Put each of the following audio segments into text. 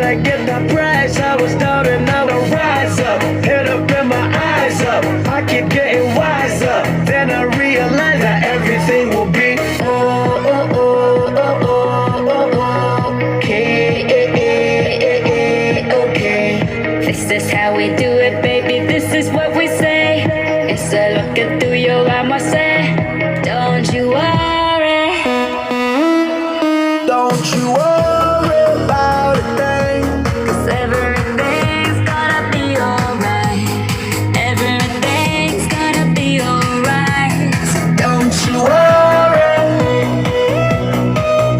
I get that prize. I was down and now I rise up. Head up and my eyes up. I keep getting wiser. Then I realize that everything will be okay. Okay. This is how we do it, baby, this is what we say. It's a looking through your eyes, I say. Don't you worry. Don't you worry about a thing. 'Cause everything's gonna be alright. Everything's gonna be alright. Don't you worry.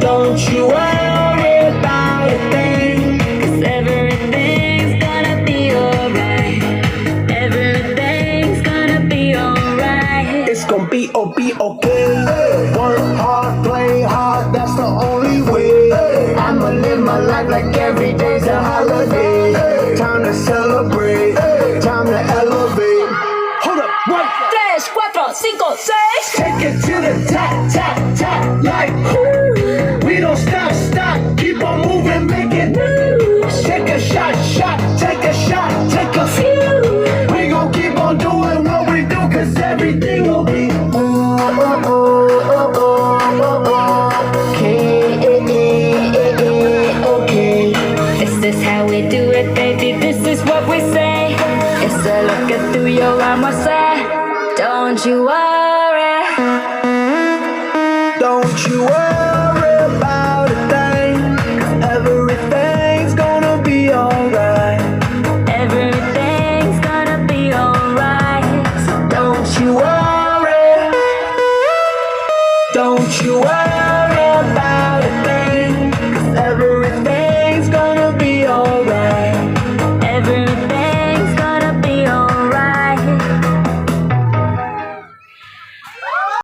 Don't you worry about a thing. 'Cause everything's gonna be alright. Everything's gonna be alright. It's gonna be okay. Work hard, play hard, that's the only way. I'ma live my life like every day's a holiday. Time to celebrate, time to elevate. Hold up, what? 3, 4, 5, 6. Take it to the top, top, top, like whoo. We don't stop, stop, keep on moving, make it news. Take a shot, shot, take a shot, take a few. We gon' keep on doing what we do, 'cause everything will be okay. This is how we do it, baby, this is what we say. It's a looking through your eyes, I say. Don't you worry.